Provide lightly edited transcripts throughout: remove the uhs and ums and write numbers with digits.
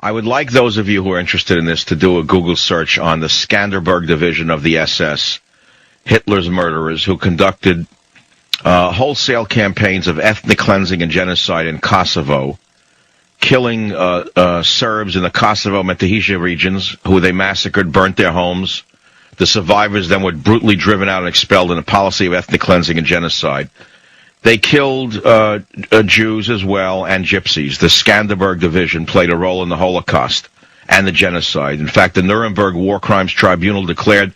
I would like those of you who are interested in this to do a Google search on the Skanderberg division of the SS, Hitler's murderers, who conducted wholesale campaigns of ethnic cleansing and genocide in Kosovo, killing Serbs in the Kosovo Metohija regions, who they massacred, burnt their homes. The survivors then were brutally driven out and expelled in a policy of ethnic cleansing and genocide. They killed Jews as well and Gypsies. The Skanderberg division played a role in the Holocaust and the genocide. In fact, the Nuremberg War Crimes Tribunal declared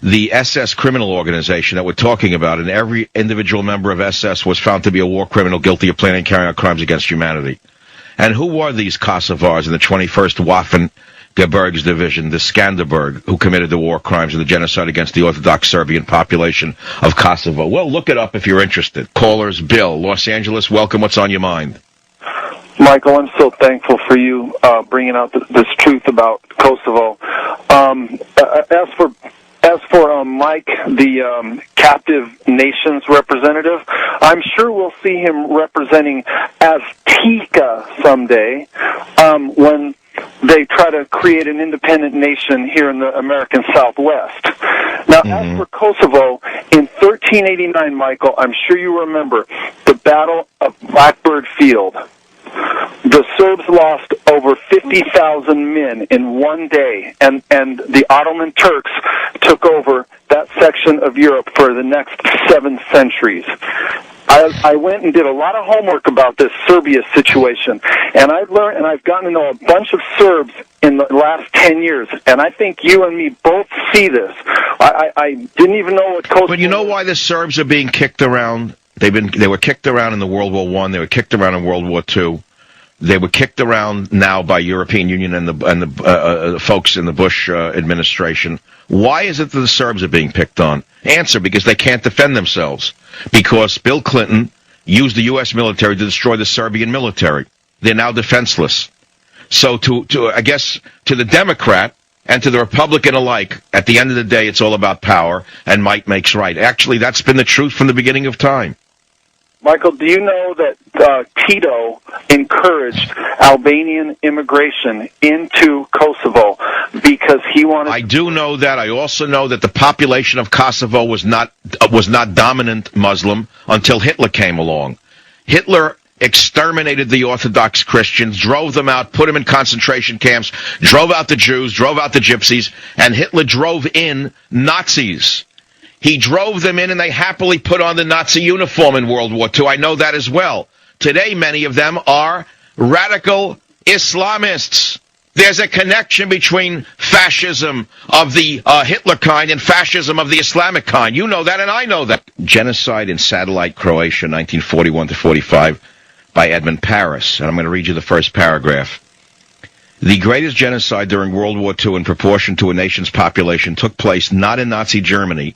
the SS criminal organization that we're talking about, and every individual member of SS was found to be a war criminal guilty of planning and carrying out crimes against humanity. And who were these Kosovars in the 21st Waffen-Gebirgs Division, the Skanderberg, who committed the war crimes and the genocide against the Orthodox Serbian population of Kosovo? Well, look it up if you're interested. Callers, Bill, Los Angeles, welcome. What's on your mind? Michael, I'm so thankful for you bringing out this truth about Kosovo. As for Mike, the captive nations representative, I'm sure we'll see him representing Azteca someday when they try to create an independent nation here in the American Southwest. Now, as for Kosovo, in 1389, Michael, I'm sure you remember the Battle of Blackbird Field. The Serbs lost over 50,000 men in one day, and the Ottoman Turks took over that section of Europe for the next 7 centuries. I went and did a lot of homework about this Serbia situation, and I've learned and I've gotten to know a bunch of Serbs in the last 10 years, and I think you and me both see this. I didn't even know what Kosovo. But you know why the Serbs are being kicked around? They were kicked around in the World War I. They were kicked around in World War II. They were kicked around now by European Union and the folks in the Bush administration. Why is it that the Serbs are being picked on? Answer: because they can't defend themselves. Because Bill Clinton used the U.S. military to destroy the Serbian military. They're now defenseless. So I guess to the Democrat and to the Republican alike, at the end of the day, it's all about power, and might makes right. Actually, that's been the truth from the beginning of time. Michael, do you know that Tito encouraged Albanian immigration into Kosovo because he wanted... I do know that. I also know that the population of Kosovo was not dominant Muslim until Hitler came along. Hitler exterminated the Orthodox Christians, drove them out, put them in concentration camps, drove out the Jews, drove out the Gypsies, and Hitler drove in Nazis. He drove them in, and they happily put on the Nazi uniform in World War II. I know that as well. Today, many of them are radical Islamists. There's a connection between fascism of the Hitler kind and fascism of the Islamic kind. You know that, and I know that. Genocide in Satellite Croatia, 1941-45, by Edmund Paris. And I'm going to read you the first paragraph. The greatest genocide during World War II in proportion to a nation's population took place not in Nazi Germany,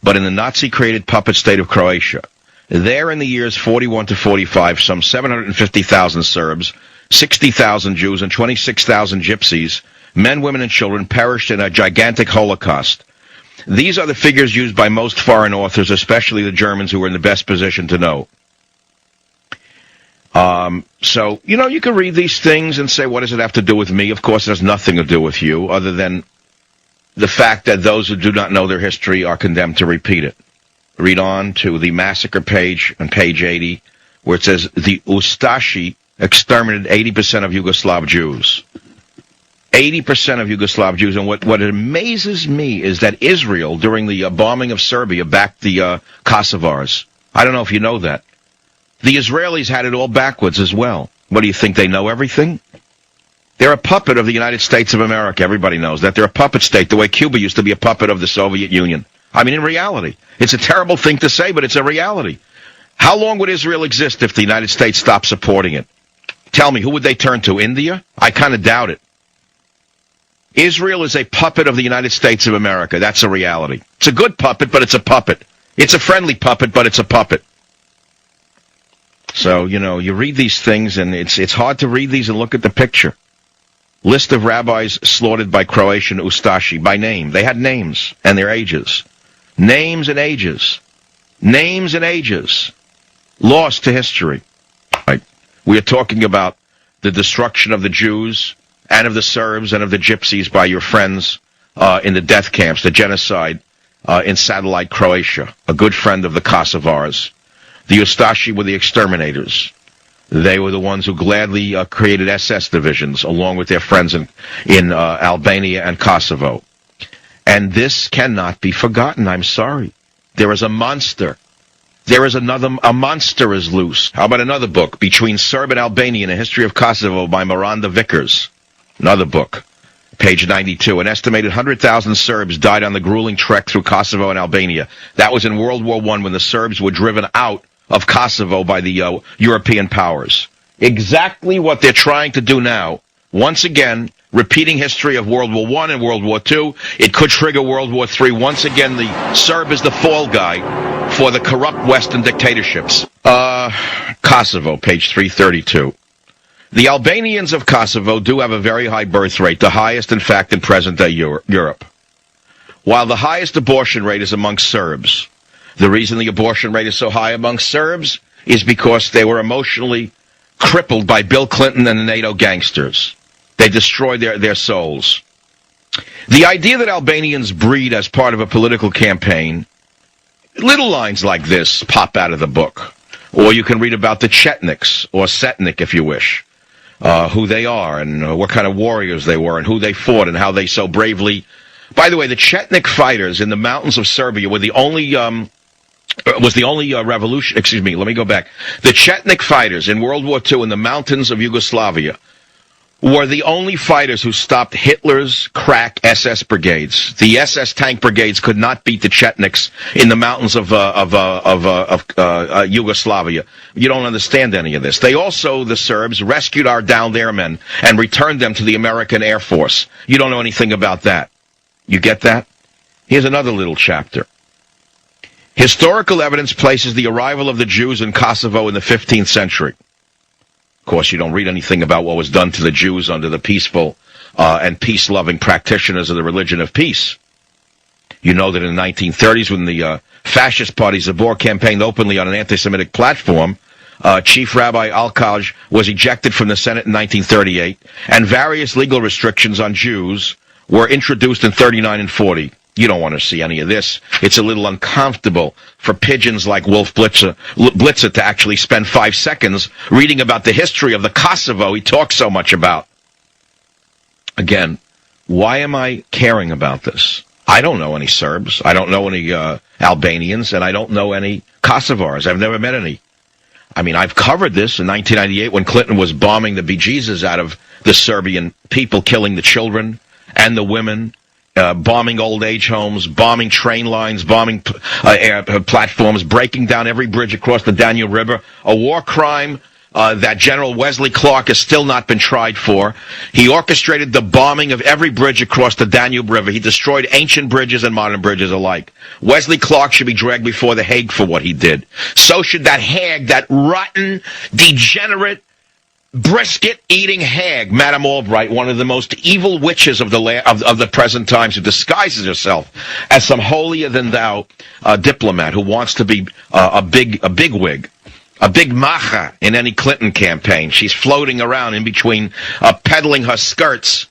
but in the Nazi-created puppet state of Croatia. There, in the years 41 to 45, some 750,000 Serbs, 60,000 Jews, and 26,000 Gypsies, men, women, and children, perished in a gigantic Holocaust. These are the figures used by most foreign authors, especially the Germans, who are in the best position to know. So, you can read these things and say, what does it have to do with me? Of course, it has nothing to do with you, other than the fact that those who do not know their history are condemned to repeat it. Read on to the Massacre page on page 80, where it says, the Ustashi exterminated 80% of Yugoslav Jews. 80% of Yugoslav Jews. And what amazes me is that Israel, during the bombing of Serbia, backed the Kosovars. I don't know if you know that. The Israelis had it all backwards as well. What do you think? They know everything? They're a puppet of the United States of America. Everybody knows that. They're a puppet state, the way Cuba used to be a puppet of the Soviet Union. I mean, in reality. It's a terrible thing to say, but it's a reality. How long would Israel exist if the United States stopped supporting it? Tell me, who would they turn to? India? I kind of doubt it. Israel is a puppet of the United States of America. That's a reality. It's a good puppet, but it's a puppet. It's a friendly puppet, but it's a puppet. So, you read these things, and it's hard to read these and look at the picture. List of rabbis slaughtered by Croatian Ustashi by name. They had names and their ages. Names and ages. Names and ages. Lost to history. Right. We are talking about the destruction of the Jews and of the Serbs and of the Gypsies by your friends in the death camps, the genocide in satellite Croatia, a good friend of the Kosovars. The Ustashi were the exterminators. They were the ones who gladly created SS divisions along with their friends in Albania and Kosovo. And this cannot be forgotten. I'm sorry. There is a monster. There is a monster is loose. How about another book, Between Serb and Albanian, A History of Kosovo by Miranda Vickers. Another book, page 92. An estimated 100,000 Serbs died on the grueling trek through Kosovo and Albania. That was in World War I when the Serbs were driven out of Kosovo by the European powers. Exactly what they're trying to do now. Once again, repeating history of World War I and World War II. It could trigger World War III. Once again, the Serb is the fall guy for the corrupt Western dictatorships. Kosovo, page 332. The Albanians of Kosovo do have a very high birth rate, the highest, in fact, in present-day Europe. While the highest abortion rate is amongst Serbs. The reason the abortion rate is so high amongst Serbs is because they were emotionally crippled by Bill Clinton and the NATO gangsters. They destroyed their souls. The idea that Albanians breed as part of a political campaign, little lines like this pop out of the book. Or you can read about the Chetniks, or Setnik if you wish, who they are and what kind of warriors they were and who they fought and how they so bravely... By the way, the Chetnik fighters in the mountains of Serbia were the only... revolution... Excuse me, let me go back. The Chetnik fighters in World War II in the mountains of Yugoslavia were the only fighters who stopped Hitler's crack SS brigades. The SS tank brigades could not beat the Chetniks in the mountains of Yugoslavia. You don't understand any of this. They also, the Serbs, rescued our down there men and returned them to the American Air Force. You don't know anything about that. You get that? Here's another little chapter. Historical evidence places the arrival of the Jews in Kosovo in the 15th century. Of course, you don't read anything about what was done to the Jews under the peaceful and peace-loving practitioners of the religion of peace. You know that in the 1930s, when the fascist party Zabor campaigned openly on an anti-Semitic platform, Chief Rabbi Alkaj was ejected from the Senate in 1938, and various legal restrictions on Jews were introduced in 39 and 40. You don't want to see any of this. It's a little uncomfortable for pigeons like Wolf Blitzer to actually spend 5 seconds reading about the history of the Kosovo he talks so much about. Again, why am I caring about this? I don't know any Serbs. I don't know any Albanians, and I don't know any Kosovars. I've never met any. I mean, I've covered this in 1998 when Clinton was bombing the bejesus out of the Serbian people, killing the children and the women, bombing old age homes, bombing train lines, bombing platforms, breaking down every bridge across the Danube River, a war crime that General Wesley Clark has still not been tried for. He orchestrated the bombing of every bridge across the Danube River. He destroyed ancient bridges and modern bridges alike. Wesley Clark should be dragged before the Hague for what he did. So should that hag, that rotten, degenerate, brisket-eating hag, Madame Albright, one of the most evil witches of the present times, who disguises herself as some holier-than-thou diplomat who wants to be a bigwig, a big macha in any Clinton campaign. She's floating around in between, peddling her skirts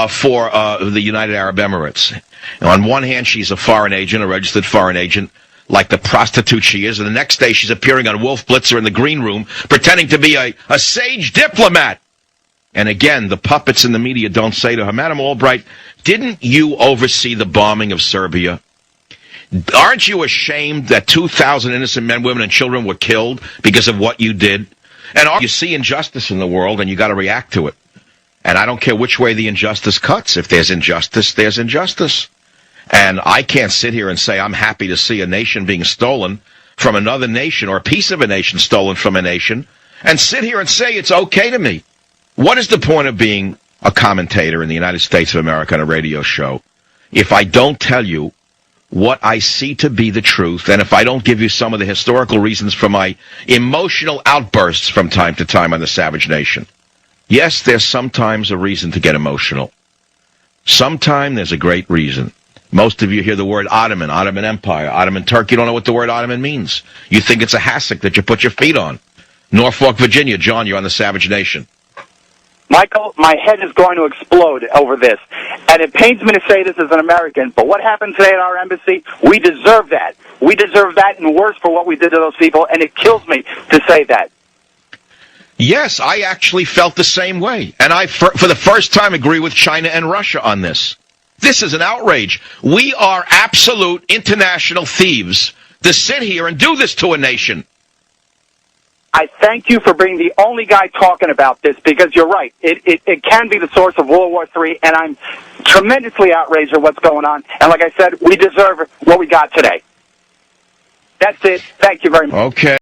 for the United Arab Emirates. And on one hand, she's a foreign agent, a registered foreign agent, like the prostitute she is, and the next day she's appearing on Wolf Blitzer in the green room, pretending to be a sage diplomat. And again, the puppets in the media don't say to her, Madam Albright, didn't you oversee the bombing of Serbia? Aren't you ashamed that 2,000 innocent men, women, and children were killed because of what you did? And you see injustice in the world, and you got to react to it. And I don't care which way the injustice cuts. If there's injustice, there's injustice. And I can't sit here and say I'm happy to see a nation being stolen from another nation, or a piece of a nation stolen from a nation, and sit here and say it's okay to me. What is the point of being a commentator in the United States of America on a radio show if I don't tell you what I see to be the truth, and if I don't give you some of the historical reasons for my emotional outbursts from time to time on the savage nation? Yes, there's sometimes a reason to get emotional. Sometimes there's a great reason. Most of you hear the word Ottoman Empire, Ottoman Turkey. You don't know what the word Ottoman means. You think it's a hassock that you put your feet on. Norfolk, Virginia. John, you're on the Savage Nation. Michael, my head is going to explode over this. And it pains me to say this as an American, but what happened today at our embassy, we deserve that. We deserve that and worse for what we did to those people, and it kills me to say that. Yes, I actually felt the same way. And I, for the first time, agree with China and Russia on this. This is an outrage. We are absolute international thieves to sit here and do this to a nation. I thank you for being the only guy talking about this, because you're right. It can be the source of World War III, and I'm tremendously outraged at what's going on. And like I said, we deserve what we got today. That's it. Thank you very much. Okay.